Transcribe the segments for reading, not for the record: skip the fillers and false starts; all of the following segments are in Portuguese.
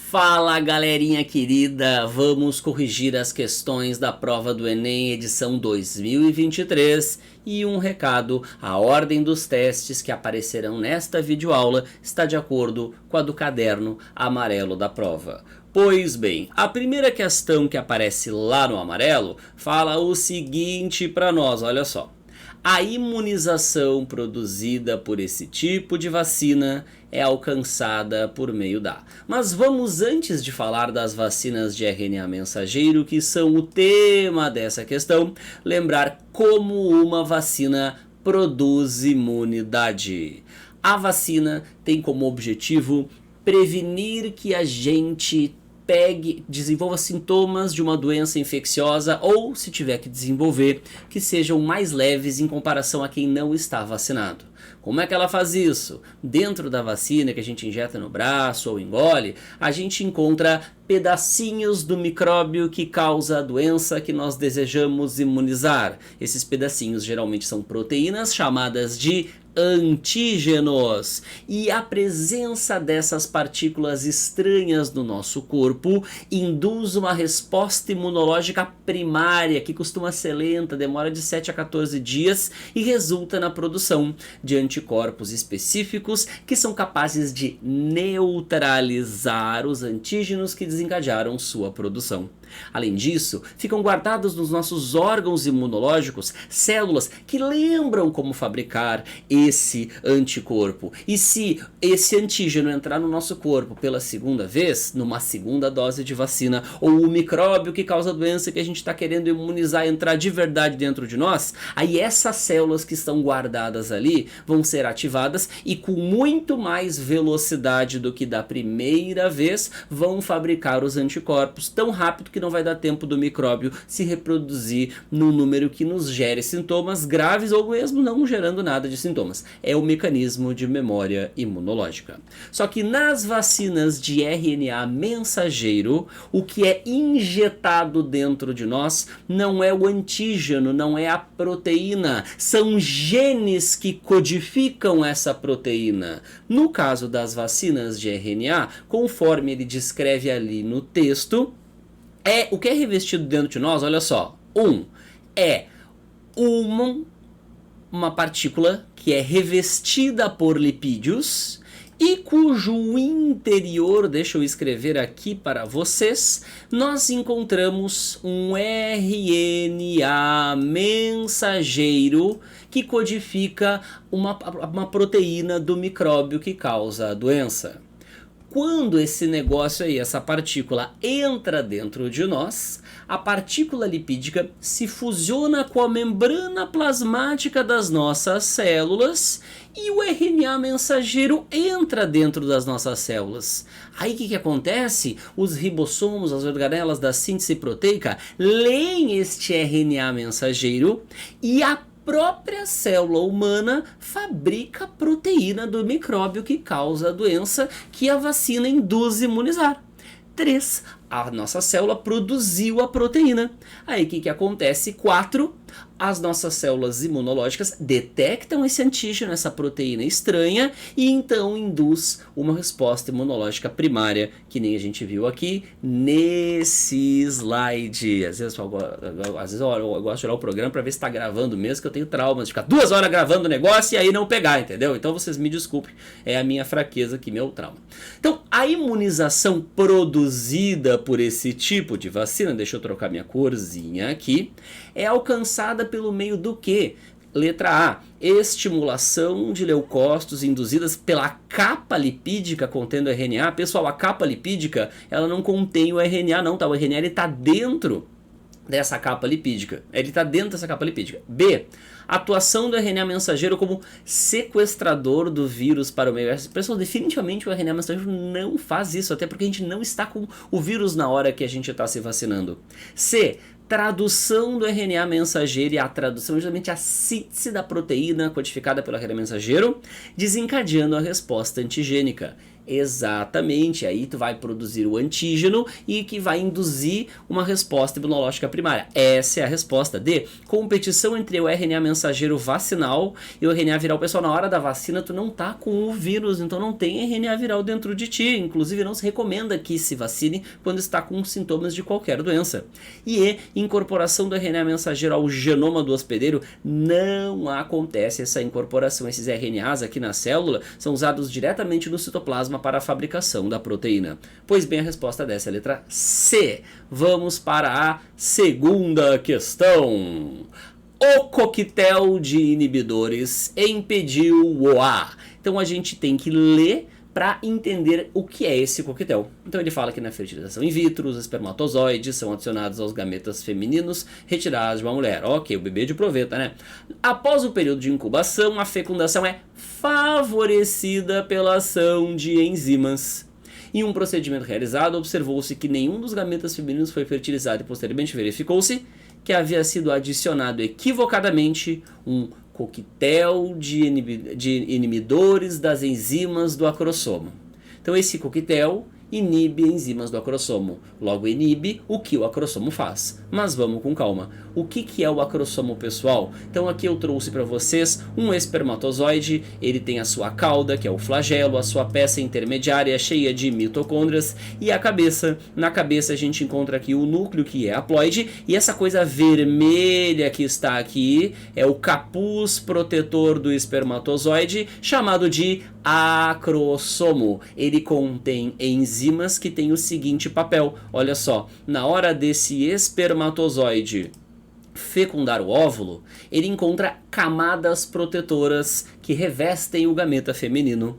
Fala galerinha querida, vamos corrigir as questões da prova do Enem edição 2023 e um recado, a ordem dos testes que aparecerão nesta videoaula está de acordo com a do caderno amarelo da prova. Pois bem, a primeira questão que aparece lá no amarelo fala o seguinte para nós, olha só. A imunização produzida por esse tipo de vacina é alcançada por meio da... Mas vamos, antes de falar das vacinas de RNA mensageiro, que são o tema dessa questão, lembrar como uma vacina produz imunidade. A vacina tem como objetivo prevenir que a gente desenvolva sintomas de uma doença infecciosa ou, se tiver que desenvolver, que sejam mais leves em comparação a quem não está vacinado. Como é que ela faz isso? Dentro da vacina que a gente injeta no braço ou engole, a gente encontra pedacinhos do micróbio que causa a doença que nós desejamos imunizar. Esses pedacinhos geralmente são proteínas chamadas de antígenos, e a presença dessas partículas estranhas no nosso corpo induz uma resposta imunológica primária que costuma ser lenta, demora de 7 a 14 dias e resulta na produção de anticorpos específicos que são capazes de neutralizar os antígenos que desencadearam sua produção. Além disso, ficam guardados nos nossos órgãos imunológicos células que lembram como fabricar esse anticorpo. E se esse antígeno entrar no nosso corpo pela segunda vez, numa segunda dose de vacina, ou o micróbio que causa a doença que a gente está querendo imunizar entrar de verdade dentro de nós, aí essas células que estão guardadas ali vão ser ativadas e com muito mais velocidade do que da primeira vez vão fabricar os anticorpos tão rápido que não vai dar tempo do micróbio se reproduzir num número que nos gere sintomas graves ou mesmo não gerando nada de sintomas. É o mecanismo de memória imunológica. Só que nas vacinas de RNA mensageiro, o que é injetado dentro de nós não é o antígeno, não é a proteína, são genes que codificam essa proteína. No caso das vacinas de RNA, conforme ele descreve ali no texto, o que é revestido dentro de nós, olha só, é uma partícula que é revestida por lipídios e cujo interior, deixa eu escrever aqui para vocês, nós encontramos um RNA mensageiro que codifica uma proteína do micróbio que causa a doença. Quando esse negócio aí, essa partícula entra dentro de nós, a partícula lipídica se fusiona com a membrana plasmática das nossas células e o RNA mensageiro entra dentro das nossas células. Aí o que acontece? Os ribossomos, as organelas da síntese proteica, leem este RNA mensageiro e a própria célula humana fabrica a proteína do micróbio que causa a doença que a vacina induz imunizar. 3. A nossa célula produziu a proteína. Aí o que acontece? 4. As nossas células imunológicas detectam esse antígeno, essa proteína estranha, e então induz uma resposta imunológica primária, que nem a gente viu aqui nesse slide. Às vezes eu gosto de olhar o programa para ver se está gravando mesmo, que eu tenho traumas de ficar 2 horas gravando o negócio e aí não pegar, entendeu? Então vocês me desculpem, é a minha fraqueza aqui, meu trauma. Então, a imunização produzida por esse tipo de vacina, deixa eu trocar minha corzinha aqui, é alcançada pelo meio do quê? Letra A, estimulação de leucócitos induzidas pela capa lipídica contendo RNA. Pessoal, a capa lipídica, ela não contém o RNA não, tá? O RNA ele tá dentro dessa capa lipídica. Ele está dentro dessa capa lipídica. B, atuação do RNA mensageiro como sequestrador do vírus para o meio. Pessoal, definitivamente o RNA mensageiro não faz isso, até porque a gente não está com o vírus na hora que a gente está se vacinando. C, tradução do RNA mensageiro, e a tradução é justamente a síntese da proteína codificada pelo RNA mensageiro, desencadeando a resposta antigênica. Exatamente, aí tu vai produzir o antígeno e que vai induzir uma resposta imunológica primária. Essa é a resposta de competição entre o RNA mensageiro vacinal e o RNA viral. Pessoal, na hora da vacina tu não tá com o vírus, então não tem RNA viral dentro de ti. Inclusive não se recomenda que se vacine quando está com sintomas de qualquer doença. E incorporação do RNA mensageiro ao genoma do hospedeiro, não acontece essa incorporação. Esses RNAs aqui na célula são usados diretamente no citoplasma para a fabricação da proteína. Pois bem, a resposta dessa é a letra C. Vamos para a segunda questão. O coquetel de inibidores impediu o A. Então a gente tem que ler para entender o que é esse coquetel. Então ele fala que na fertilização in vitro, os espermatozoides são adicionados aos gametas femininos retirados de uma mulher. Ok, o bebê de proveta, né? Após o período de incubação, a fecundação é favorecida pela ação de enzimas. Em um procedimento realizado, observou-se que nenhum dos gametas femininos foi fertilizado e posteriormente verificou-se que havia sido adicionado equivocadamente um coquetel de inibidores das enzimas do acrossomo. Então esse coquetel inibe enzimas do acrossomo, logo inibe o que o acrossomo faz. Mas vamos com calma. O que é o acrossomo, pessoal? Então aqui eu trouxe para vocês um espermatozoide, ele tem a sua cauda, que é o flagelo, a sua peça intermediária cheia de mitocôndrias e a cabeça. Na cabeça a gente encontra aqui o núcleo, que é haploide, e essa coisa vermelha que está aqui é o capuz protetor do espermatozoide, chamado de acrossomo. Ele contém enzimas que têm o seguinte papel. Olha só, na hora desse espermatozoide fecundar o óvulo, ele encontra camadas protetoras que revestem o gameta feminino.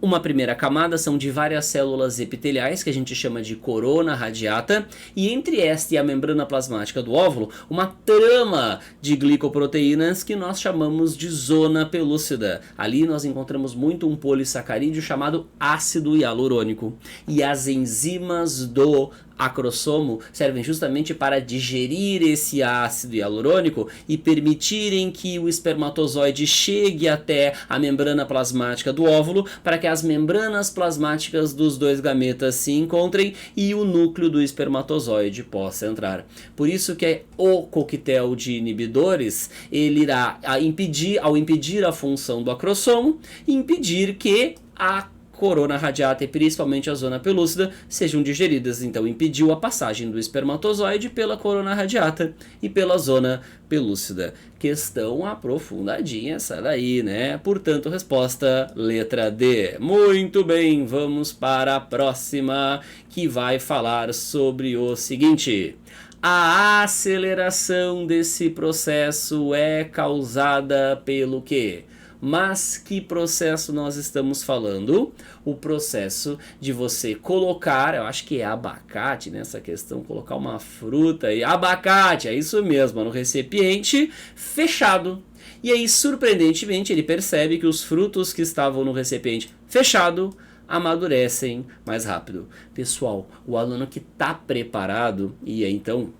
Uma primeira camada são de várias células epiteliais, que a gente chama de corona radiata, e entre esta e a membrana plasmática do óvulo, uma trama de glicoproteínas que nós chamamos de zona pelúcida. Ali nós encontramos muito um polissacarídeo chamado ácido hialurônico. E as enzimas do acrossomo servem justamente para digerir esse ácido hialurônico e permitirem que o espermatozoide chegue até a membrana plasmática do óvulo, para que as membranas plasmáticas dos dois gametas se encontrem e o núcleo do espermatozoide possa entrar. Por isso que o coquetel de inibidores, ele irá ao impedir a função do acrossomo, impedir que a corona radiata e principalmente a zona pelúcida sejam digeridas. Então impediu a passagem do espermatozoide pela corona radiata e pela zona pelúcida. Questão aprofundadinha essa daí, né? Portanto, resposta letra D. Muito bem, vamos para a próxima, que vai falar sobre o seguinte: a aceleração desse processo é causada pelo quê? Mas que processo nós estamos falando? O processo de você colocar, eu acho que é abacate nessa questão, colocar uma fruta aí, abacate, é isso mesmo, no recipiente fechado. E aí, surpreendentemente, ele percebe que os frutos que estavam no recipiente fechado amadurecem mais rápido. Pessoal, o aluno que está preparado, e aí, então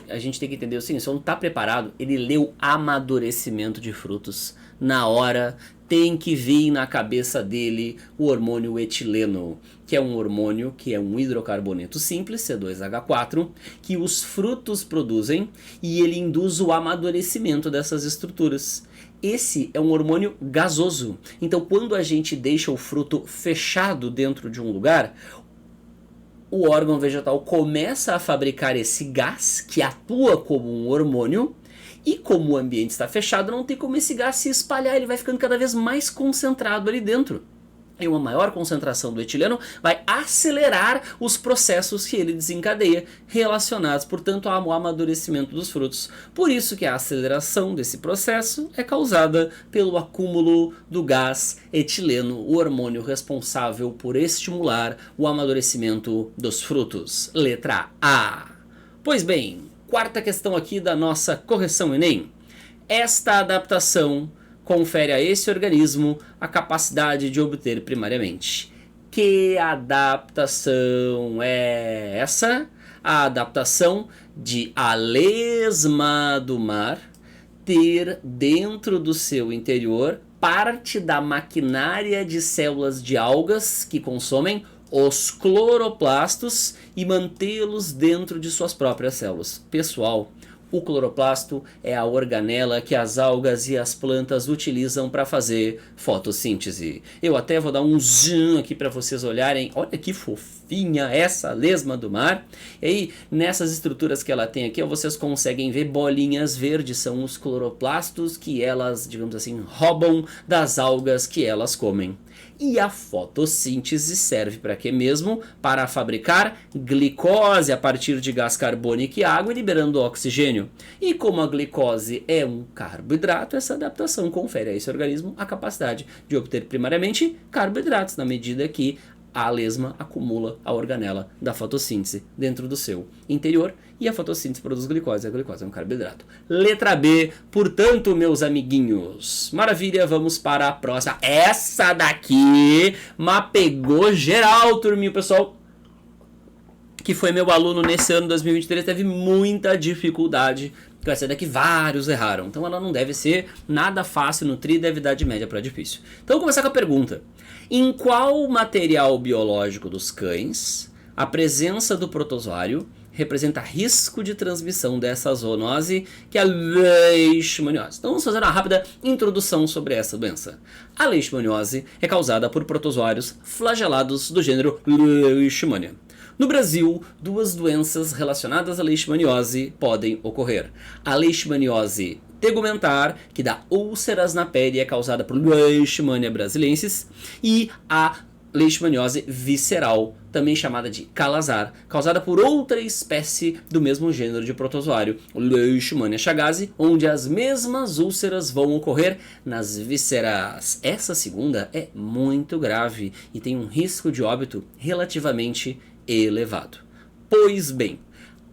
a gente tem que entender o seguinte: se ele não está preparado, ele lê o amadurecimento de frutos. Na hora tem que vir na cabeça dele o hormônio etileno, que é um hormônio que é um hidrocarboneto simples, C2H4, que os frutos produzem e ele induz o amadurecimento dessas estruturas. Esse é um hormônio gasoso. Então, quando a gente deixa o fruto fechado dentro de um lugar, o órgão vegetal começa a fabricar esse gás que atua como um hormônio, e como o ambiente está fechado, não tem como esse gás se espalhar, ele vai ficando cada vez mais concentrado ali dentro. E uma maior concentração do etileno vai acelerar os processos que ele desencadeia, relacionados, portanto, ao amadurecimento dos frutos. Por isso que a aceleração desse processo é causada pelo acúmulo do gás etileno, o hormônio responsável por estimular o amadurecimento dos frutos. Letra A. Pois bem, quarta questão aqui da nossa correção Enem. Esta adaptação confere a esse organismo a capacidade de obter primariamente. Que adaptação é essa? A adaptação de a lesma do mar ter dentro do seu interior parte da maquinária de células de algas que consomem os cloroplastos e mantê-los dentro de suas próprias células. Pessoal, o cloroplasto é a organela que as algas e as plantas utilizam para fazer fotossíntese. Eu até vou dar um zoom aqui para vocês olharem. Olha que fofinha essa lesma do mar. E aí, nessas estruturas que ela tem aqui, vocês conseguem ver bolinhas verdes. São os cloroplastos que elas, digamos assim, roubam das algas que elas comem. E a fotossíntese serve para quê mesmo? Para fabricar glicose a partir de gás carbônico e água, liberando oxigênio. E como a glicose é um carboidrato, essa adaptação confere a esse organismo a capacidade de obter primariamente carboidratos, na medida que a lesma acumula a organela da fotossíntese dentro do seu interior e a fotossíntese produz glicose. A glicose é um carboidrato. Letra B, portanto, meus amiguinhos. Maravilha, vamos para a próxima. Essa daqui pegou geral, turminho, pessoal. Que foi meu aluno nesse ano 2023, teve muita dificuldade com essa daqui, vários erraram. Então ela não deve ser nada fácil no tri, deve dar de média para difícil. Então vamos começar com a pergunta. Em qual material biológico dos cães a presença do protozoário representa risco de transmissão dessa zoonose, que é a leishmaniose? Então vamos fazer uma rápida introdução sobre essa doença. A leishmaniose é causada por protozoários flagelados do gênero Leishmania. No Brasil, duas doenças relacionadas à leishmaniose podem ocorrer. A leishmaniose tegumentar, que dá úlceras na pele e é causada por Leishmania brasiliensis, e a leishmaniose visceral, também chamada de calazar, causada por outra espécie do mesmo gênero de protozoário, o Leishmania chagas, onde as mesmas úlceras vão ocorrer nas vísceras. Essa segunda é muito grave e tem um risco de óbito relativamente elevado. Pois bem,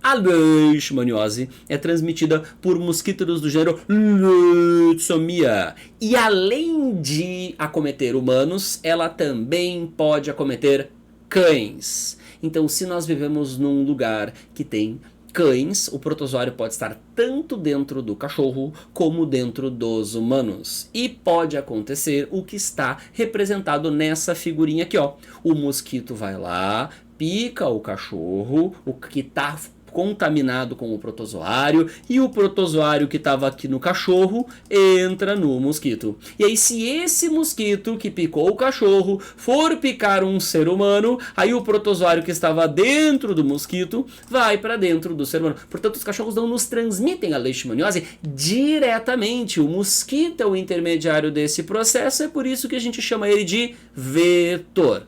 a leishmaniose é transmitida por mosquitos do gênero Leishmania. E além de acometer humanos, ela também pode acometer cães. Então, se nós vivemos num lugar que tem cães, o protozoário pode estar tanto dentro do cachorro como dentro dos humanos. E pode acontecer o que está representado nessa figurinha aqui, ó. O mosquito vai lá, pica o cachorro, o que está contaminado com o protozoário, e o protozoário que estava aqui no cachorro entra no mosquito. E aí, se esse mosquito que picou o cachorro for picar um ser humano, aí o protozoário que estava dentro do mosquito vai para dentro do ser humano. Portanto, os cachorros não nos transmitem a leishmaniose diretamente. O mosquito é o intermediário desse processo, é por isso que a gente chama ele de vetor.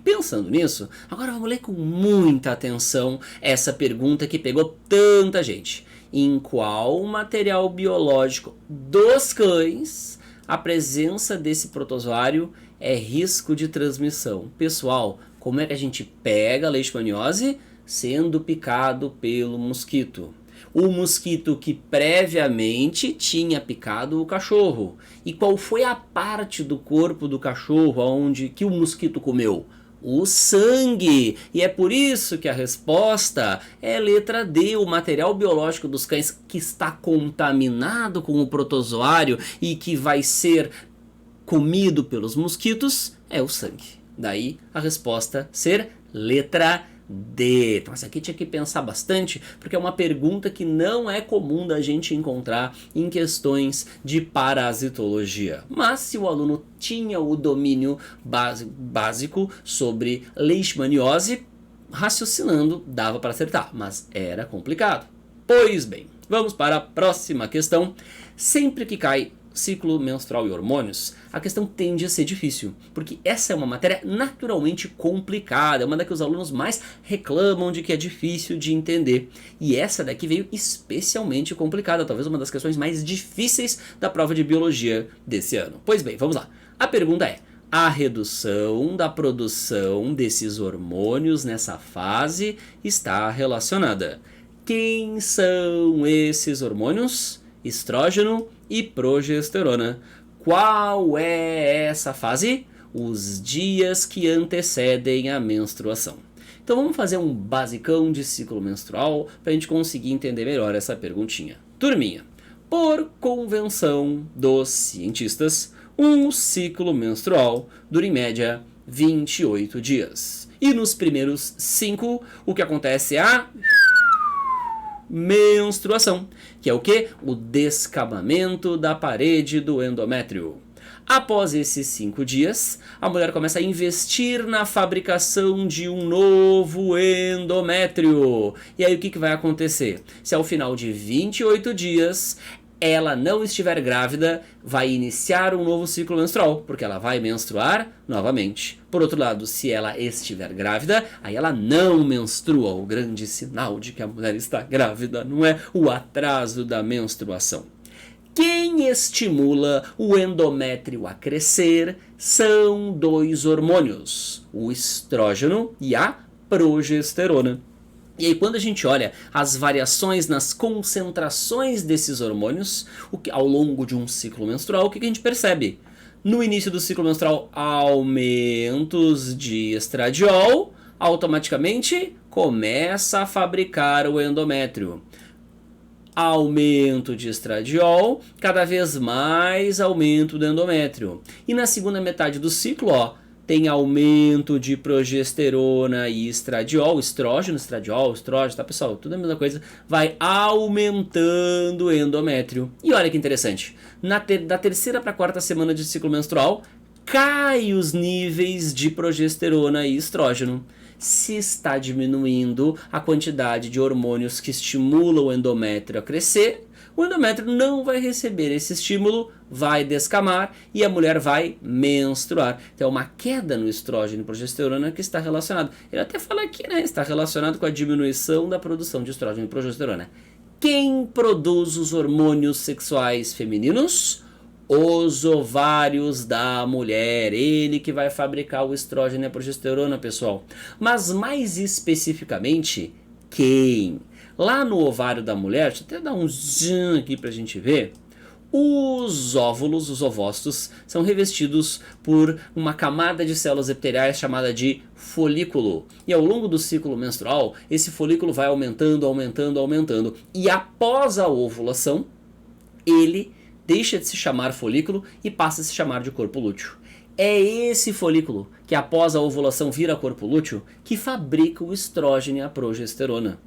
Pensando nisso, agora vamos ler com muita atenção essa pergunta que pegou tanta gente. Em qual material biológico dos cães a presença desse protozoário é risco de transmissão? Pessoal, como é que a gente pega a leishmaniose? Sendo picado pelo mosquito. O mosquito que previamente tinha picado o cachorro. E qual foi a parte do corpo do cachorro onde que o mosquito comeu? O sangue. E é por isso que a resposta é letra D. O material biológico dos cães que está contaminado com o protozoário e que vai ser comido pelos mosquitos é o sangue. Daí a resposta ser letra D. Então essa aqui tinha que pensar bastante, porque é uma pergunta que não é comum da gente encontrar em questões de parasitologia. Mas se o aluno tinha o domínio básico sobre leishmaniose, raciocinando dava para acertar, mas era complicado. Pois bem, vamos para a próxima questão. Sempre que cai ciclo menstrual e hormônios, a questão tende a ser difícil, porque essa é uma matéria naturalmente complicada, é uma da que os alunos mais reclamam de que é difícil de entender. E essa daqui veio especialmente complicada, talvez uma das questões mais difíceis da prova de biologia desse ano. Pois bem, vamos lá. A pergunta é: a redução da produção desses hormônios nessa fase está relacionada. Quem são esses hormônios? Estrógeno e progesterona. Qual é essa fase? Os dias que antecedem a menstruação. Então vamos fazer um basicão de ciclo menstrual para a gente conseguir entender melhor essa perguntinha. Turminha, por convenção dos cientistas, Um ciclo menstrual dura em média 28 dias. E nos primeiros 5, o que acontece é a menstruação, que é o que? O descamamento da parede do endométrio. Após esses 5 dias, a mulher começa a investir na fabricação de um novo endométrio. E aí o que vai acontecer? Se ao final de 28 dias ela não estiver grávida, vai iniciar um novo ciclo menstrual, porque ela vai menstruar novamente. Por outro lado, se ela estiver grávida, aí ela não menstrua. O grande sinal de que a mulher está grávida não é o atraso da menstruação. Quem estimula o endométrio a crescer são 2 hormônios, o estrógeno e a progesterona. E aí quando a gente olha as variações nas concentrações desses hormônios ao longo de um ciclo menstrual, o que a gente percebe? No início do ciclo menstrual, aumentos de estradiol, automaticamente começa a fabricar o endométrio. Aumento de estradiol, cada vez mais aumento do endométrio. E na segunda metade do ciclo, tem aumento de progesterona e estrógeno, tá pessoal? Tudo a mesma coisa, vai aumentando o endométrio. E olha que interessante, da terceira para a quarta semana de ciclo menstrual, cai os níveis de progesterona e estrógeno. Se está diminuindo a quantidade de hormônios que estimulam o endométrio a crescer, o endométrio não vai receber esse estímulo, vai descamar e a mulher vai menstruar. Então é uma queda no estrógeno e progesterona que está relacionado. Ele até fala aqui, né? Está relacionado com a diminuição da produção de estrógeno e progesterona. Quem produz os hormônios sexuais femininos? Os ovários da mulher, ele que vai fabricar o estrógeno e a progesterona, pessoal. Mas mais especificamente, quem? Lá no ovário da mulher, deixa eu até dar um zoom aqui pra gente ver. Os óvulos, os ovócitos, são revestidos por uma camada de células epiteliais chamada de folículo. E ao longo do ciclo menstrual, esse folículo vai aumentando, aumentando, aumentando. E após a ovulação, ele deixa de se chamar folículo e passa a se chamar de corpo lúteo. É esse folículo que após a ovulação vira corpo lúteo que fabrica o estrógeno e a progesterona.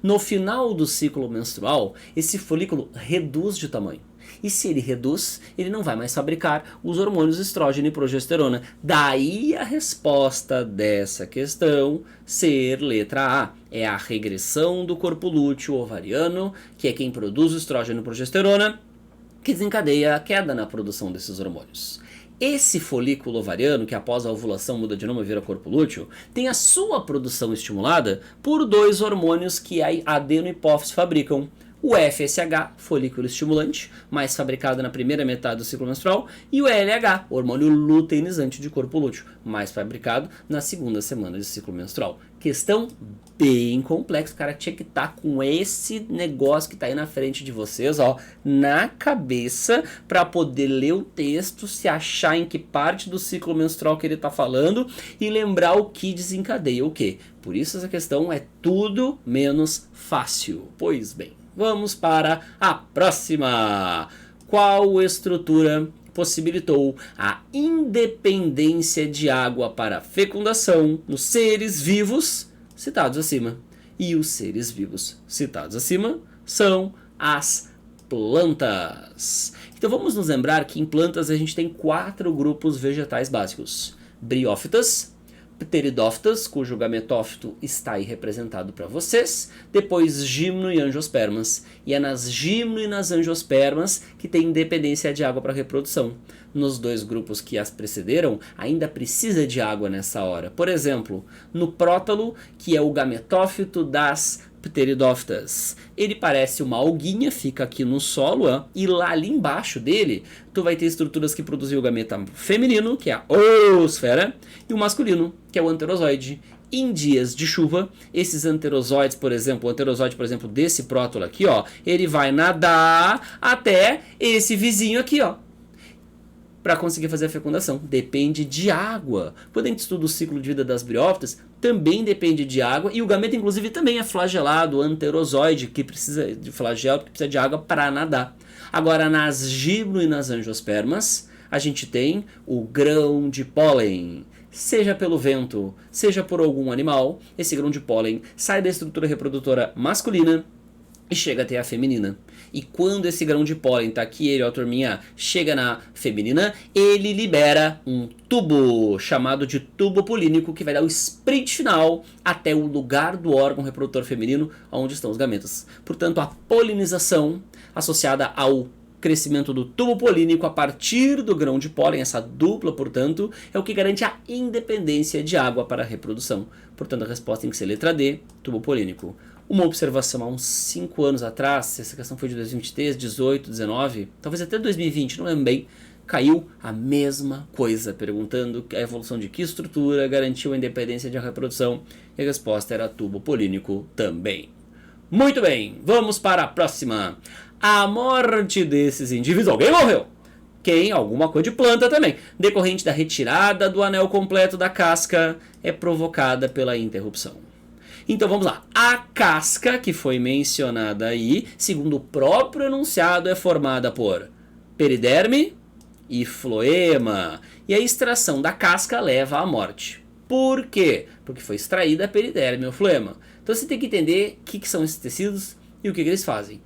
No final do ciclo menstrual, esse folículo reduz de tamanho. E se ele reduz, ele não vai mais fabricar os hormônios estrógeno e progesterona. Daí a resposta dessa questão ser letra A. É a regressão do corpo lúteo ovariano, que é quem produz o estrógeno e progesterona, que desencadeia a queda na produção desses hormônios. Esse folículo ovariano, que após a ovulação muda de nome e vira corpo lúteo, tem a sua produção estimulada por 2 hormônios que a adeno e hipófise fabricam. O FSH, folículo estimulante, mais fabricado na primeira metade do ciclo menstrual, e o LH, hormônio luteinizante de corpo lúteo, mais fabricado na segunda semana de ciclo menstrual. Questão bem complexa, o cara tinha que estar com esse negócio que está aí na frente de vocês, na cabeça, para poder ler o texto, se achar em que parte do ciclo menstrual que ele está falando e lembrar o que desencadeia o quê. Por isso essa questão é tudo menos fácil. Pois bem, vamos para a próxima. Qual estrutura possibilitou a independência de água para a fecundação nos seres vivos citados acima? E os seres vivos citados acima são as plantas. Então vamos nos lembrar que em plantas a gente tem 4 grupos vegetais básicos: briófitas, pteridófitas, cujo gametófito está aí representado para vocês, depois gimno e angiospermas. E é nas gimno e nas angiospermas que tem independência de água para reprodução. Nos 2 grupos que as precederam, ainda precisa de água nessa hora. Por exemplo, no prótalo, que é o gametófito das pteridófitas. Ele parece uma alguinha, fica aqui no solo, e lá ali embaixo dele, tu vai ter estruturas que produzem o gameta feminino, que é a oosfera, e o masculino, que é o anterozoide. Em dias de chuva, esses anterozoides, por exemplo, o anterozoide, por exemplo, desse prótolo aqui, ele vai nadar até esse vizinho aqui, para conseguir fazer a fecundação. Depende de água. Quando a gente estuda o ciclo de vida das briófitas, também depende de água, e o gameta inclusive também é flagelado, anterozoide, que precisa de flagelo, que precisa de água para nadar. Agora, nas gimno e nas angiospermas, a gente tem o grão de pólen. Seja pelo vento, seja por algum animal, esse grão de pólen sai da estrutura reprodutora masculina e chega até a feminina. E quando esse grão de pólen, tá aqui ele, ó, turminha, chega na feminina, ele libera um tubo chamado de tubo polínico que vai dar o sprint final até o lugar do órgão reprodutor feminino onde estão os gametas. Portanto, a polinização associada ao crescimento do tubo polínico a partir do grão de pólen, essa dupla, portanto, é o que garante a independência de água para a reprodução. Portanto, a resposta tem que ser letra D, tubo polínico. Uma observação há uns 5 anos atrás, essa questão foi de 2023, 18, 19, talvez até 2020, não lembro bem, caiu a mesma coisa, perguntando a evolução de que estrutura garantiu a independência de reprodução, e a resposta era tubo polínico também. Muito bem, vamos para a próxima. A morte desses indivíduos, alguém morreu? Quem? Alguma coisa de planta também. Decorrente da retirada do anel completo da casca, é provocada pela interrupção. Então vamos lá. A casca que foi mencionada aí, segundo o próprio enunciado, é formada por periderme e floema. E a extração da casca leva à morte. Por quê? Porque foi extraída a periderme ou floema. Então você tem que entender o que são esses tecidos e o que eles fazem.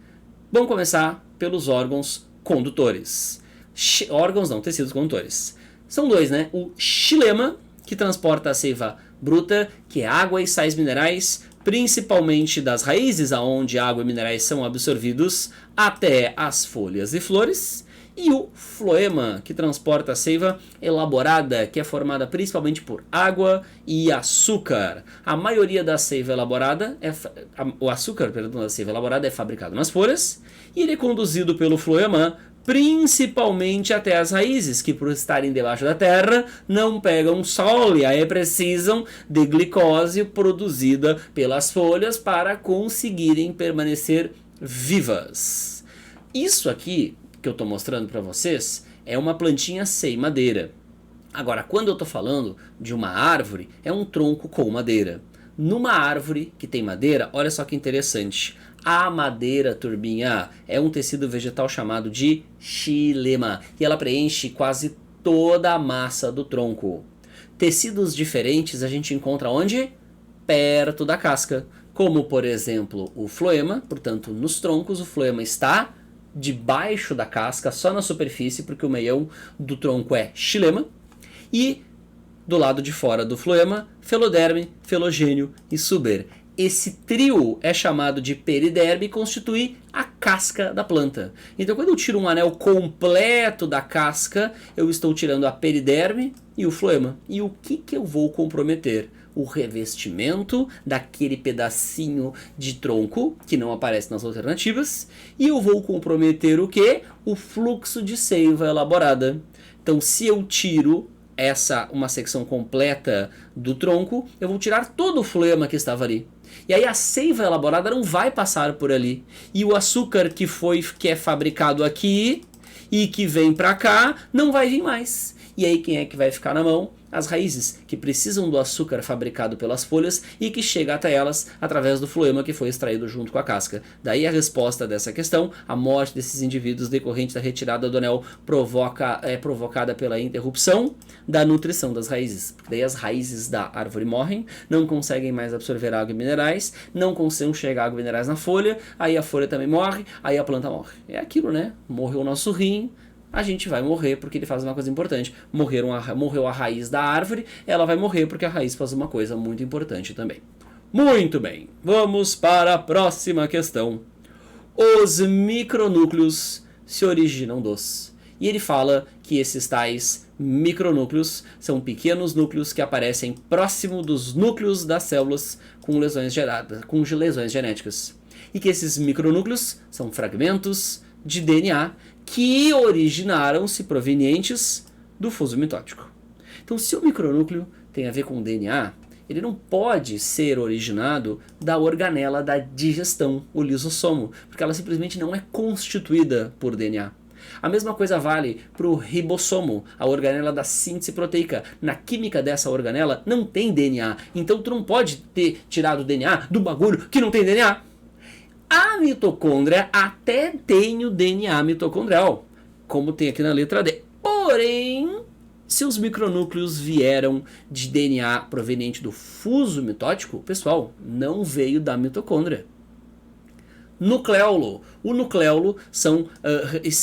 Vamos começar pelos órgãos condutores. Órgãos não, tecidos condutores. São dois, né? O xilema, que transporta a seiva bruta, que é água e sais minerais, principalmente das raízes, aonde água e minerais são absorvidos, até as folhas e flores. E o floema, que transporta a seiva elaborada, que é formada principalmente por água e açúcar. A maioria da seiva elaborada, o açúcar, perdão, da seiva elaborada é fabricado nas folhas, e ele é conduzido pelo floema principalmente até as raízes, que por estarem debaixo da terra não pegam sol e aí precisam de glicose produzida pelas folhas para conseguirem permanecer vivas. Isso aqui que eu estou mostrando para vocês é uma plantinha sem madeira. Agora, quando eu estou falando de uma árvore, é um tronco com madeira. Numa árvore que tem madeira, olha só que interessante. A madeira, turminha, é um tecido vegetal chamado de xilema e ela preenche quase toda a massa do tronco. Tecidos diferentes a gente encontra onde? Perto da casca, como por exemplo o floema. Portanto, nos troncos o floema está debaixo da casca, só na superfície, porque o meião do tronco é xilema. E do lado de fora do floema, feloderme, felogênio e suber. Esse trio é chamado de periderme e constitui a casca da planta. Então, quando eu tiro um anel completo da casca, eu estou tirando a periderme e o floema. E o que eu vou comprometer? O revestimento daquele pedacinho de tronco, que não aparece nas alternativas, e eu vou comprometer o quê? O fluxo de seiva elaborada. Então, se eu tiro uma secção completa do tronco, eu vou tirar todo o floema que estava ali. E aí a seiva elaborada não vai passar por ali. E o açúcar que é fabricado aqui e que vem para cá, não vai vir mais. E aí quem é que vai ficar na mão? As raízes, que precisam do açúcar fabricado pelas folhas e que chega até elas através do floema que foi extraído junto com a casca. Daí a resposta dessa questão, a morte desses indivíduos decorrente da retirada do anel é provocada pela interrupção da nutrição das raízes. Daí as raízes da árvore morrem, não conseguem mais absorver água e minerais, não conseguem chegar água e minerais na folha, aí a folha também morre, aí a planta morre. É aquilo, né? Morreu o nosso rim, a gente vai morrer porque ele faz uma coisa importante. Morreu a raiz da árvore, ela vai morrer porque a raiz faz uma coisa muito importante também. Muito bem, vamos para a próxima questão. Os micronúcleos se originam dos... E ele fala que esses tais micronúcleos são pequenos núcleos que aparecem próximo dos núcleos das células com lesões genéticas. E que esses micronúcleos são fragmentos de DNA que originaram-se provenientes do fuso mitótico. Então, se o micronúcleo tem a ver com DNA, ele não pode ser originado da organela da digestão, o lisossomo, porque ela simplesmente não é constituída por DNA. A mesma coisa vale para o ribossomo, a organela da síntese proteica. Na química dessa organela não tem DNA, então tu não pode ter tirado o DNA do bagulho que não tem DNA. A mitocôndria até tem o DNA mitocondrial, como tem aqui na letra D. Porém, se os micronúcleos vieram de DNA proveniente do fuso mitótico, pessoal, não veio da mitocôndria. Nucleolo. O nucleolo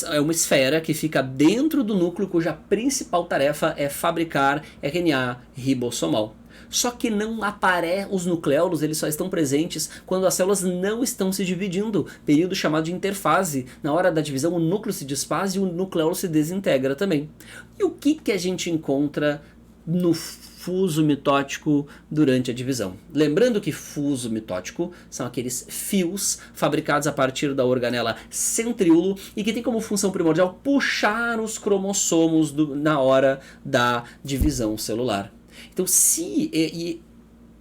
é uma esfera que fica dentro do núcleo cuja principal tarefa é fabricar RNA ribossomal. Só que não aparece, os nucleolos eles só estão presentes quando as células não estão se dividindo, período chamado de interfase. Na hora da divisão o núcleo se desfaz e o nucleolo se desintegra também. E o que a gente encontra no fuso mitótico durante a divisão? Lembrando que fuso mitótico são aqueles fios fabricados a partir da organela centríolo e que tem como função primordial puxar os cromossomos na hora da divisão celular. Então, se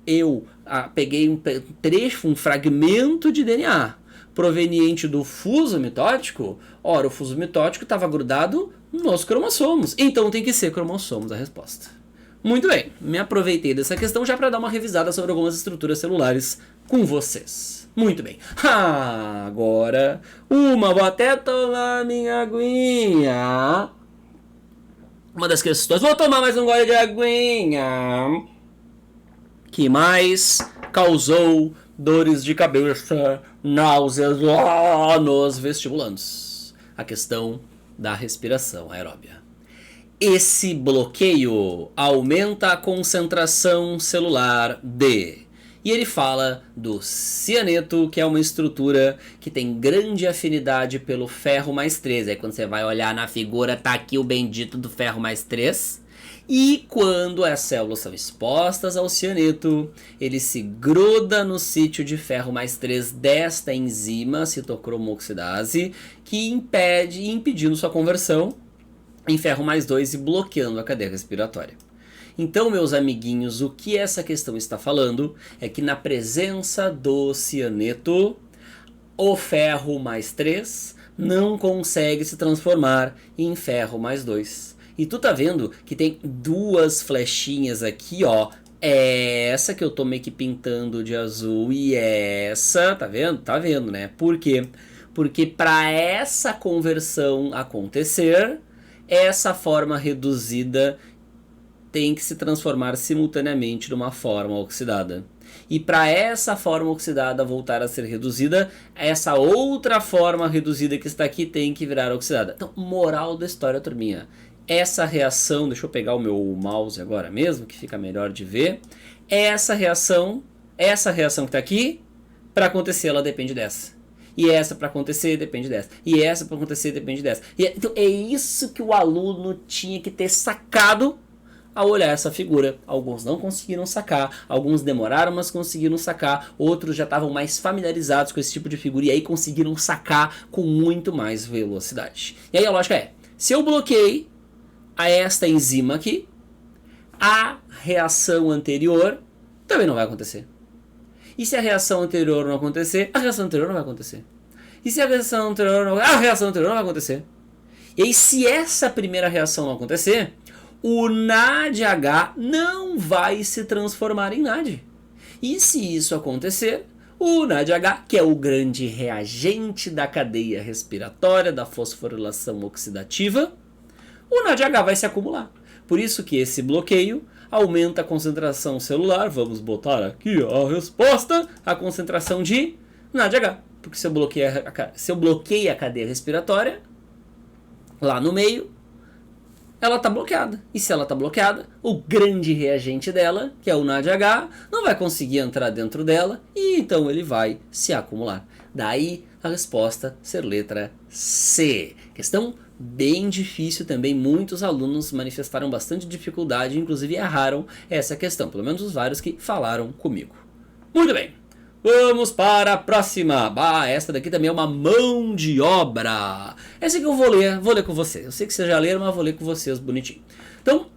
eu peguei um trecho, um fragmento de DNA proveniente do fuso mitótico, ora, o fuso mitótico estava grudado nos cromossomos. Então tem que ser cromossomos a resposta. Muito bem, me aproveitei dessa questão já para dar uma revisada sobre algumas estruturas celulares com vocês. Muito bem. Agora, vou até tomar minha aguinha. Uma das questões, vou tomar mais um gole de aguinha. Que mais causou dores de cabeça, náuseas nos vestibulandos? A questão da respiração aeróbia. Esse bloqueio aumenta a concentração celular de... E ele fala do cianeto, que é uma estrutura que tem grande afinidade pelo ferro mais 3. Aí quando você vai olhar na figura, tá aqui o bendito do ferro mais 3. E quando as células são expostas ao cianeto, ele se gruda no sítio de ferro mais 3 desta enzima, citocromoxidase, que impedindo sua conversão em ferro mais 2 e bloqueando a cadeia respiratória. Então, meus amiguinhos, o que essa questão está falando é que na presença do cianeto, o ferro mais 3 não consegue se transformar em ferro mais 2. E tu tá vendo que tem duas flechinhas aqui, ó. Essa que eu tô meio que pintando de azul e essa, tá vendo? Tá vendo, né? Por quê? Porque para essa conversão acontecer, essa forma reduzida tem que se transformar simultaneamente numa forma oxidada. E para essa forma oxidada voltar a ser reduzida, essa outra forma reduzida que está aqui tem que virar oxidada. Então, moral da história, turminha. Essa reação, deixa eu pegar o meu mouse agora mesmo, que fica melhor de ver. Essa reação que está aqui, para acontecer ela depende dessa. E essa para acontecer depende dessa. E essa para acontecer depende dessa. Então é isso que o aluno tinha que ter sacado ao olhar essa figura. Alguns não conseguiram sacar, alguns demoraram, mas conseguiram sacar, outros já estavam mais familiarizados com esse tipo de figura e aí conseguiram sacar com muito mais velocidade. E aí a lógica é, se eu bloqueei a esta enzima aqui, a reação anterior também não vai acontecer. E se a reação anterior não acontecer, a reação anterior não vai acontecer. E se a reação anterior não, a reação anterior não vai acontecer. E aí se essa primeira reação não acontecer, o NADH não vai se transformar em NAD. E se isso acontecer, o NADH, que é o grande reagente da cadeia respiratória, da fosforilação oxidativa, o NADH vai se acumular. Por isso que esse bloqueio aumenta a concentração celular. Vamos botar aqui a resposta, a concentração de NADH. Porque se eu bloqueio a cadeia respiratória, lá no meio, ela está bloqueada. E se ela está bloqueada, o grande reagente dela, que é o NADH, não vai conseguir entrar dentro dela e então ele vai se acumular. Daí a resposta ser letra C. Questão bem difícil também, muitos alunos manifestaram bastante dificuldade, inclusive erraram essa questão, pelo menos os vários que falaram comigo. Muito bem, vamos para a próxima. Essa daqui também é uma mão de obra. Essa aqui eu vou ler com vocês. Eu sei que vocês já leram, mas vou ler com vocês bonitinho. Então,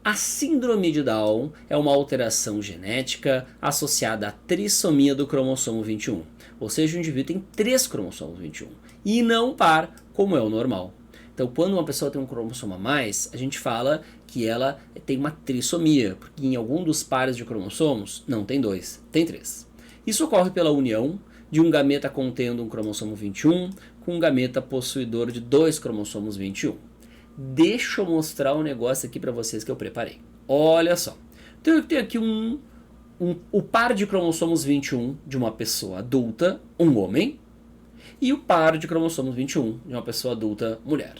a síndrome de Down é uma alteração genética associada à trissomia do cromossomo 21. Ou seja, o indivíduo tem 3 cromossomos 21 e não par, como é o normal. Então, quando uma pessoa tem um cromossomo a mais, a gente fala que ela tem uma trissomia, porque em algum dos pares de cromossomos não tem 2, tem 3. Isso ocorre pela união de um gameta contendo um cromossomo 21 com um gameta possuidor de 2 cromossomos 21. Deixa eu mostrar um negócio aqui para vocês que eu preparei. Olha só. Então eu tenho aqui o par de cromossomos 21 de uma pessoa adulta, um homem, e o par de cromossomos 21 de uma pessoa adulta, mulher.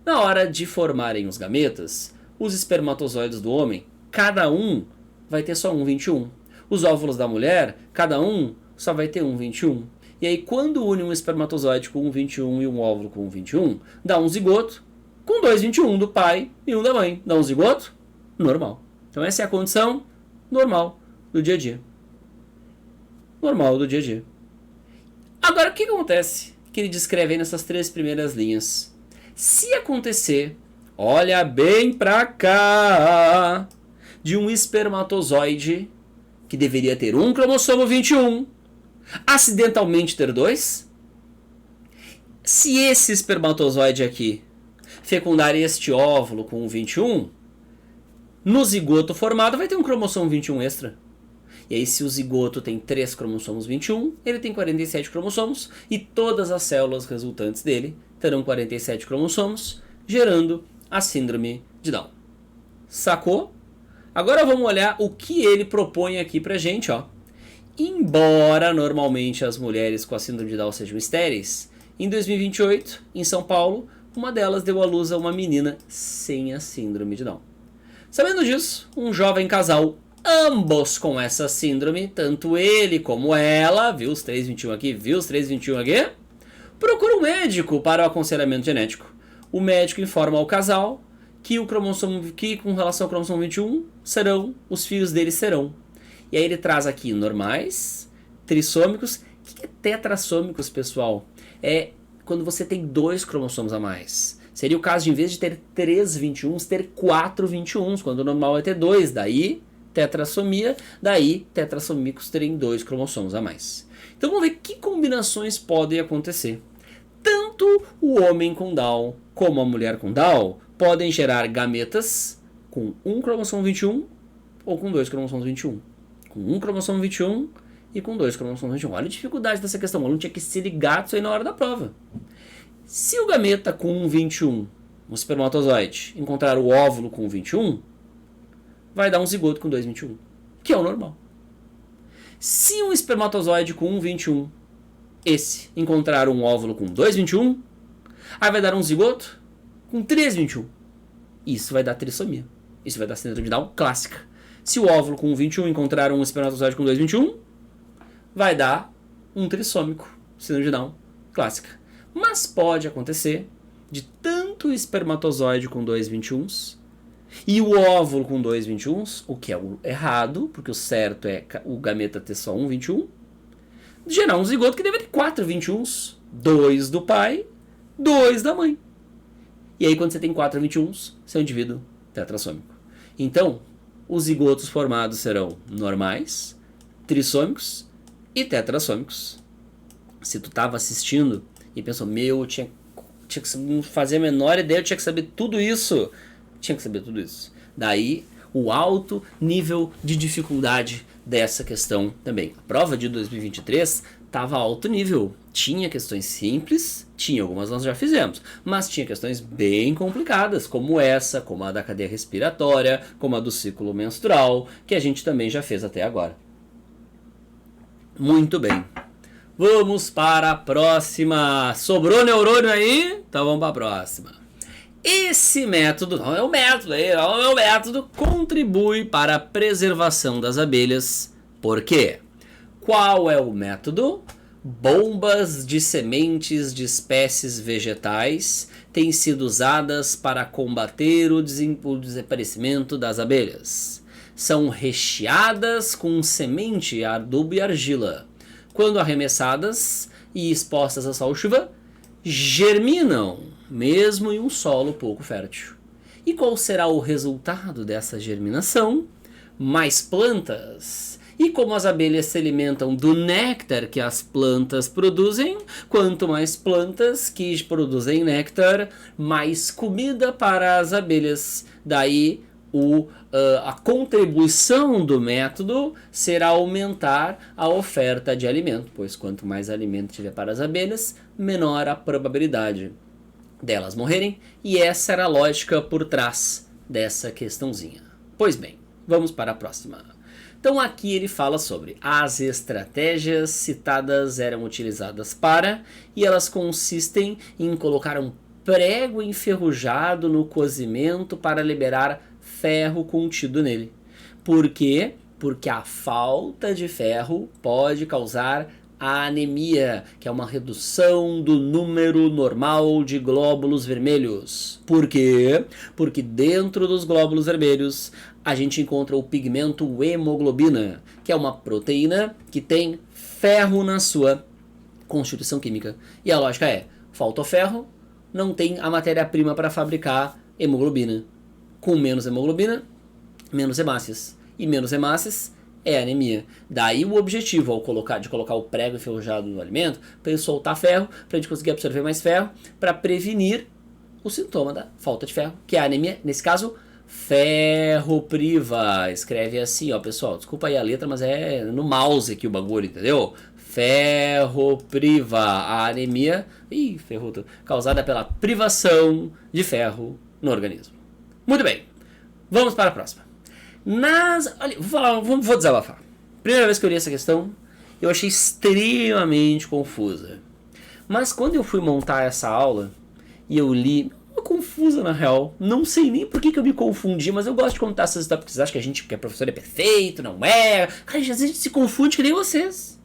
Na hora de formarem os gametas, os espermatozoides do homem, cada um vai ter só um 21. Os óvulos da mulher, cada um só vai ter um 21. E aí quando une um espermatozoide com um 21 e um óvulo com um 21, dá um zigoto com dois 21 do pai e um da mãe. Dá um zigoto normal. Então essa é a condição normal do dia a dia. Normal do dia a dia. Agora, o que acontece que ele descreve aí nessas 3 primeiras linhas? Se acontecer, olha bem pra cá, de um espermatozoide que deveria ter um cromossomo 21, acidentalmente ter 2, se esse espermatozoide aqui fecundar este óvulo com um 21, no zigoto formado vai ter um cromossomo 21 extra. E aí se o zigoto tem 3 cromossomos 21, ele tem 47 cromossomos e todas as células resultantes dele terão 47 cromossomos, gerando a síndrome de Down. Sacou? Agora vamos olhar o que ele propõe aqui pra gente, ó. Embora normalmente as mulheres com a síndrome de Down sejam estéreis, em 2028, em São Paulo, uma delas deu à luz a uma menina sem a síndrome de Down. Sabendo disso, um jovem casal, ambos com essa síndrome, tanto ele como ela, viu os 321 aqui, viu os 321 aqui, procura um médico para o aconselhamento genético. O médico informa ao casal que com relação ao cromossomo 21, os filhos deles serão. E aí ele traz aqui normais, trissômicos. O que é tetrassômicos, pessoal? É quando você tem 2 cromossomos a mais. Seria o caso de, em vez de ter 3 21s, ter 4 21s, quando o normal é ter 2. Daí, tetrassomia. Daí, tetrassômicos terem 2 cromossomos a mais. Então, vamos ver que combinações podem acontecer. Tanto o homem com Down como a mulher com Down podem gerar gametas com um cromossomo 21 ou com 2 cromossomos 21. Com um cromossomo 21 e com 2 cromossomos 21. Olha a dificuldade dessa questão. O aluno tinha que se ligar disso aí na hora da prova. Se o gameta com um 21, um espermatozoide, encontrar o óvulo com 21, vai dar um zigoto com 2 21, que é o normal. Se um espermatozoide com um 21, esse, encontrar um óvulo com 2 21, aí vai dar um zigoto com 3 21. Isso vai dar trissomia. Isso vai dar síndrome de Down clássica. Se o óvulo com 21 encontrar um espermatozoide com 2 21, vai dar um trissômico, síndrome de Down clássica. Mas pode acontecer de tanto o espermatozoide com 2 21s e o óvulo com 2 21s, o que é o errado, porque o certo é o gameta ter só um 21, gerar um zigoto que deve ter 4 21s, 2 do pai, 2 da mãe. E aí quando você tem 4 21s, você é um indivíduo tetrassômico. Então, os zigotos formados serão normais, trissômicos e tetrassômicos. Se tu estava assistindo e pensou, eu tinha que fazer a menor ideia, eu tinha que saber tudo isso. Tinha que saber tudo isso. Daí, o alto nível de dificuldade dessa questão também. A prova de 2023 estava alto nível. Tinha questões simples, tinha algumas nós já fizemos, mas tinha questões bem complicadas, como essa, como a da cadeia respiratória, como a do ciclo menstrual, que a gente também já fez até agora. Muito bem. Vamos para a próxima. Sobrou neurônio aí? Então vamos para a próxima. Esse método, não é o método, contribui para a preservação das abelhas. Por quê? Qual é o método? Bombas de sementes de espécies vegetais têm sido usadas para combater o desaparecimento das abelhas. São recheadas com semente, adubo e argila. Quando arremessadas e expostas a sol e chuva, germinam, mesmo em um solo pouco fértil. E qual será o resultado dessa germinação? Mais plantas. E como as abelhas se alimentam do néctar que as plantas produzem, quanto mais plantas que produzem néctar, mais comida para as abelhas. Daí a contribuição do método será aumentar a oferta de alimento, pois quanto mais alimento tiver para as abelhas, menor a probabilidade delas morrerem, e essa era a lógica por trás dessa questãozinha. Pois bem, vamos para a próxima. Então aqui ele fala sobre as estratégias citadas eram utilizadas para, e elas consistem em colocar um prego enferrujado no cozimento para liberar ferro contido nele. Por quê? Porque a falta de ferro pode causar a anemia, que é uma redução do número normal de glóbulos vermelhos. Por quê? Porque dentro dos glóbulos vermelhos a gente encontra o pigmento hemoglobina, que é uma proteína que tem ferro na sua constituição química. E a lógica é, falta ferro, não tem a matéria-prima para fabricar hemoglobina. Com menos hemoglobina, menos hemácias. E menos hemácias é anemia. Daí o objetivo de colocar o prego enferrujado no alimento, para ele soltar ferro, para a gente conseguir absorver mais ferro, para prevenir o sintoma da falta de ferro, que é a anemia, nesse caso, ferropriva. Escreve assim, ó, pessoal, desculpa aí a letra, mas é no mouse aqui o bagulho, entendeu? Ferropriva, a anemia causada pela privação de ferro no organismo. Muito bem, vamos para a próxima. Olha, vou desabafar. Primeira vez que eu li essa questão, eu achei extremamente confusa. Mas quando eu fui montar essa aula e eu li, confusa na real, não sei nem por que eu me confundi, mas eu gosto de contar essas histórias porque vocês acham que a gente, que é professor, é perfeito, não é? Cara, às vezes a gente se confunde que nem vocês.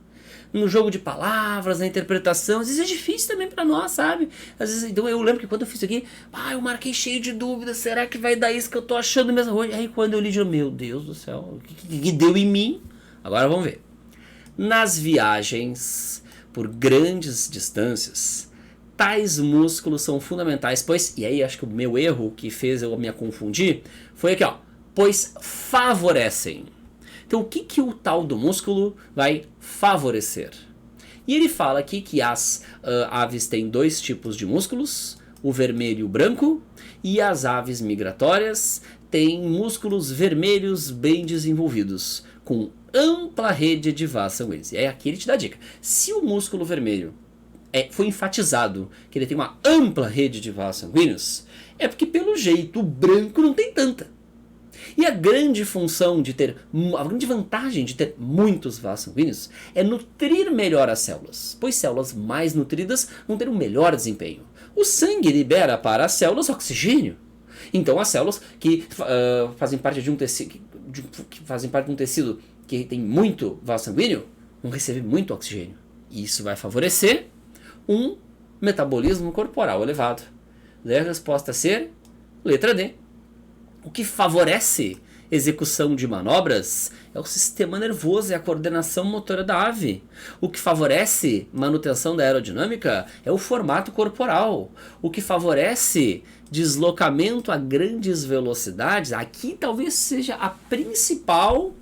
No jogo de palavras, na interpretação, às vezes é difícil também pra nós, sabe? Às vezes, então eu lembro que quando eu fiz isso aqui, eu marquei cheio de dúvidas, será que vai dar isso que eu tô achando mesmo hoje? Aí quando eu li, meu Deus do céu, o que deu em mim? Agora vamos ver. Nas viagens por grandes distâncias, tais músculos são fundamentais, pois, e aí acho que o meu erro que fez eu me confundir, foi aqui, ó, pois favorecem. Então o que o tal do músculo vai favorecer? E ele fala aqui que as aves têm dois tipos de músculos, o vermelho e o branco, e as aves migratórias têm músculos vermelhos bem desenvolvidos, com ampla rede de vasos sanguíneos. E aí aqui ele te dá a dica. Se o músculo vermelho foi enfatizado que ele tem uma ampla rede de vasos sanguíneos, é porque pelo jeito o branco não tem tanta. E a grande vantagem de ter muitos vasos sanguíneos é nutrir melhor as células, pois células mais nutridas vão ter um melhor desempenho. O sangue libera para as células oxigênio. Então as células que fazem parte de um tecido, que tem muito vaso sanguíneo vão receber muito oxigênio. E isso vai favorecer um metabolismo corporal elevado. Daí a resposta a ser letra D. O que favorece execução de manobras é o sistema nervoso e a coordenação motora da ave. O que favorece manutenção da aerodinâmica é o formato corporal. O que favorece deslocamento a grandes velocidades, aqui talvez seja a principal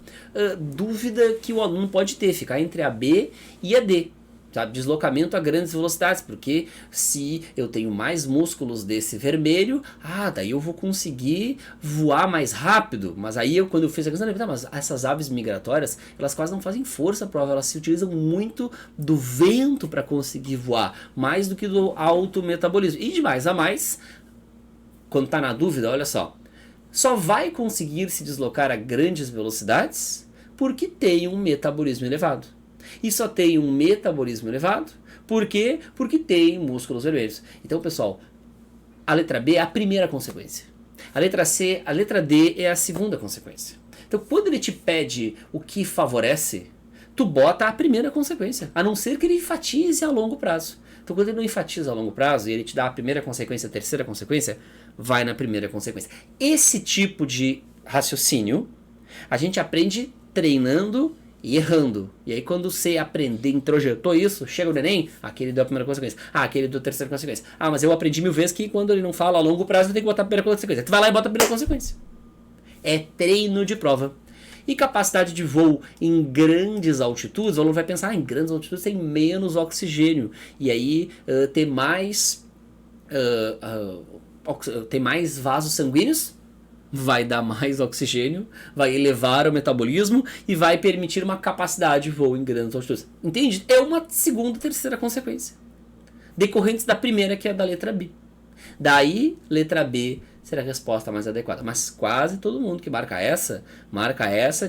dúvida que o aluno pode ter, ficar entre a B e a D. Sabe, deslocamento a grandes velocidades, porque se eu tenho mais músculos desse vermelho, daí eu vou conseguir voar mais rápido. Mas aí quando eu fiz a questão, mas essas aves migratórias, elas quase não fazem força prova, elas se utilizam muito do vento para conseguir voar, mais do que do alto metabolismo. E de mais a mais, quando está na dúvida, olha só vai conseguir se deslocar a grandes velocidades porque tem um metabolismo elevado. E só tem um metabolismo elevado, por quê? Porque tem músculos vermelhos. Então, pessoal, a letra B é a primeira consequência. A letra D é a segunda consequência. Então, quando ele te pede o que favorece, tu bota a primeira consequência, a não ser que ele enfatize a longo prazo. Então, quando ele não enfatiza a longo prazo e ele te dá a primeira consequência, a terceira consequência, vai na primeira consequência. Esse tipo de raciocínio a gente aprende treinando e errando. E aí quando você aprender, introjetou isso, chega o Enem, aquele deu a primeira consequência. Aquele deu a terceira consequência. Mas eu aprendi 1000 vezes que quando ele não fala a longo prazo, tem que botar a primeira consequência. Tu vai lá e bota a primeira consequência. É treino de prova. E capacidade de voo em grandes altitudes, o aluno vai pensar, em grandes altitudes tem menos oxigênio. E aí ter mais vasos sanguíneos vai dar mais oxigênio, vai elevar o metabolismo e vai permitir uma capacidade de voo em grandes altitudes. Entende? É uma segunda, terceira consequência, decorrentes da primeira, que é da letra B. Daí, letra B será a resposta mais adequada. Mas quase todo mundo que marca essa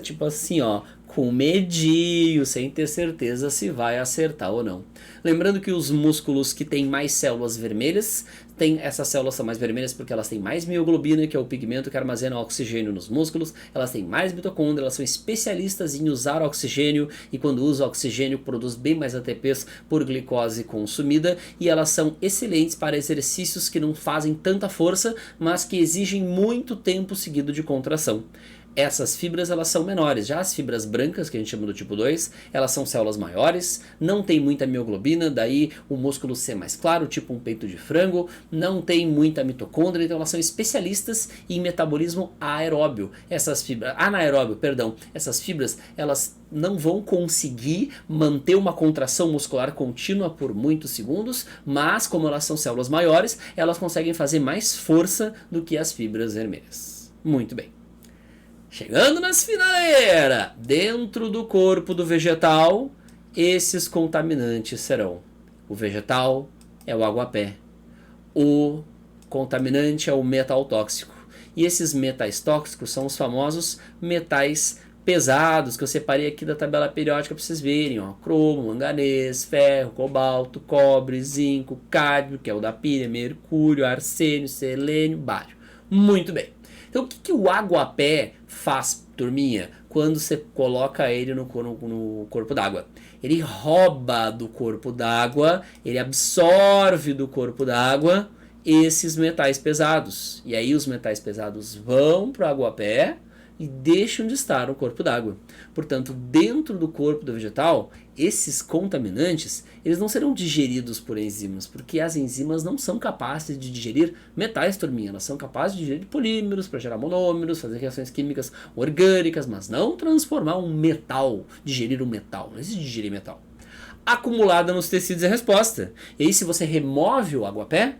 tipo assim, ó, com medinho, sem ter certeza se vai acertar ou não. Lembrando que os músculos que têm mais células vermelhas, essas células são mais vermelhas porque elas têm mais mioglobina, que é o pigmento que armazena oxigênio nos músculos, elas têm mais mitocôndria, elas são especialistas em usar oxigênio, e quando usa oxigênio produz bem mais ATPs por glicose consumida, e elas são excelentes para exercícios que não fazem tanta força, mas que exigem muito tempo seguido de contração. Essas fibras elas são menores, já as fibras brancas, que a gente chama do tipo 2, elas são células maiores, não tem muita mioglobina, daí o músculo ser mais claro, tipo um peito de frango, não tem muita mitocôndria, então elas são especialistas em metabolismo aeróbio. Essas fibras, anaeróbio, perdão, essas fibras, elas não vão conseguir manter uma contração muscular contínua por muitos segundos, mas como elas são células maiores, elas conseguem fazer mais força do que as fibras vermelhas. Muito bem. Chegando nas finaleiras, dentro do corpo do vegetal, esses contaminantes serão: o vegetal é o aguapé, o contaminante é o metal tóxico, e esses metais tóxicos são os famosos metais pesados, que eu separei aqui da tabela periódica para vocês verem, ó: cromo, manganês, ferro, cobalto, cobre, zinco, cádmio, que é o da pilha, mercúrio, arsênio, selênio, bário. Muito bem. Então o que o aguapé faz, turminha, quando você coloca ele no corpo d'água? Ele rouba do corpo d'água, ele absorve do corpo d'água esses metais pesados. E aí os metais pesados vão para o aguapé e deixam de estar no corpo d'água. Portanto, dentro do corpo do vegetal, esses contaminantes, eles não serão digeridos por enzimas, porque as enzimas não são capazes de digerir metais, turminha. Elas são capazes de digerir polímeros para gerar monômeros, fazer reações químicas orgânicas, mas não transformar um metal, digerir um metal. Não existe digerir metal. Acumulada nos tecidos é a resposta. E aí, se você remove o aguapé,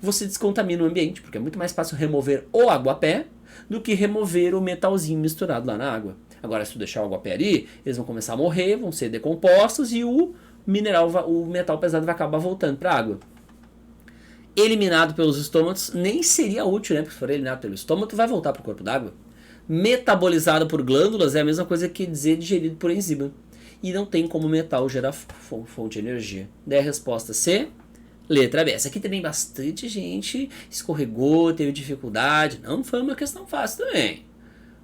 você descontamina o ambiente, porque é muito mais fácil remover o aguapé do que remover o metalzinho misturado lá na água. Agora, se tu deixar o aguapé ali, eles vão começar a morrer, vão ser decompostos e o metal pesado vai acabar voltando para a água. Eliminado pelos estômagos nem seria útil, né? Porque se for eliminado pelo estômago, vai voltar para o corpo d'água. Metabolizado por glândulas é a mesma coisa que dizer digerido por enzima. E não tem como metal gerar fonte de energia. Daí a resposta C, letra B. Essa aqui também bastante gente escorregou, teve dificuldade. Não foi uma questão fácil também.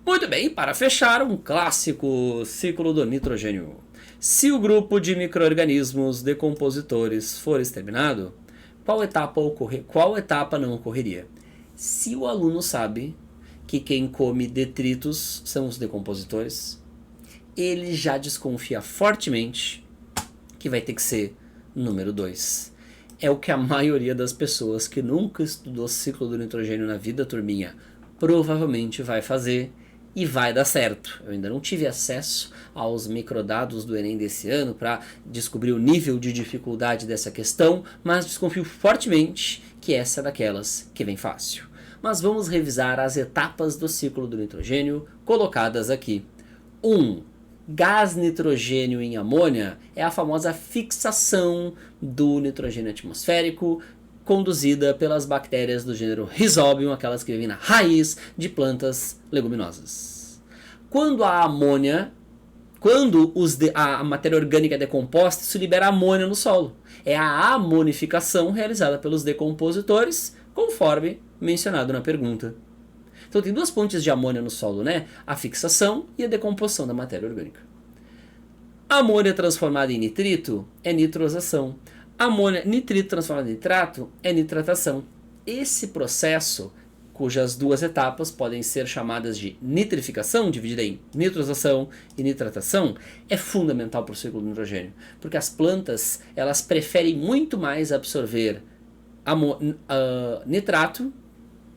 Muito bem, para fechar, um clássico ciclo do nitrogênio. Se o grupo de micro-organismos decompositores for exterminado, qual etapa não ocorreria? Se o aluno sabe que quem come detritos são os decompositores, ele já desconfia fortemente que vai ter que ser número 2. É o que a maioria das pessoas que nunca estudou ciclo do nitrogênio na vida, turminha, provavelmente vai fazer e vai dar certo. Eu ainda não tive acesso aos microdados do Enem desse ano para descobrir o nível de dificuldade dessa questão, mas desconfio fortemente que essa é daquelas que vem fácil. Mas vamos revisar as etapas do ciclo do nitrogênio colocadas aqui. 1. Gás nitrogênio em amônia é a famosa fixação do nitrogênio atmosférico, conduzida pelas bactérias do gênero Rhizobium, aquelas que vivem na raiz de plantas leguminosas. Quando a matéria orgânica é decomposta, isso libera amônia no solo. É a amonificação realizada pelos decompositores, conforme mencionado na pergunta. Então tem duas fontes de amônia no solo, né? A fixação e a decomposição da matéria orgânica. A amônia transformada em nitrito é nitrosação. Nitrito transformado em nitrato é nitratação. Esse processo, cujas duas etapas podem ser chamadas de nitrificação, dividida em nitrosação e nitratação, é fundamental para o ciclo do nitrogênio, porque as plantas elas preferem muito mais absorver nitrato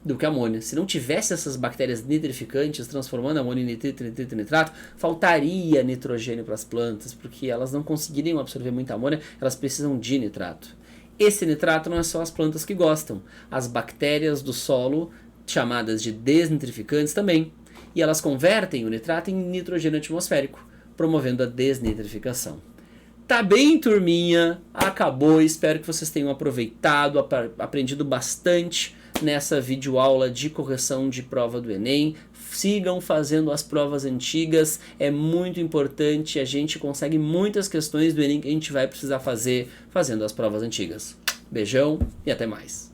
do que amônia. Se não tivesse essas bactérias nitrificantes transformando amônia em nitrito, nitrito e nitrato, faltaria nitrogênio para as plantas, porque elas não conseguiriam absorver muita amônia, elas precisam de nitrato. Esse nitrato não é só as plantas que gostam, as bactérias do solo, chamadas de desnitrificantes também, e elas convertem o nitrato em nitrogênio atmosférico, promovendo a desnitrificação. Tá bem, turminha? Acabou. Espero que vocês tenham aproveitado, aprendido bastante nessa videoaula de correção de prova do Enem. Sigam fazendo as provas antigas, é muito importante, a gente consegue muitas questões do Enem que a gente vai precisar fazer fazendo as provas antigas. Beijão e até mais.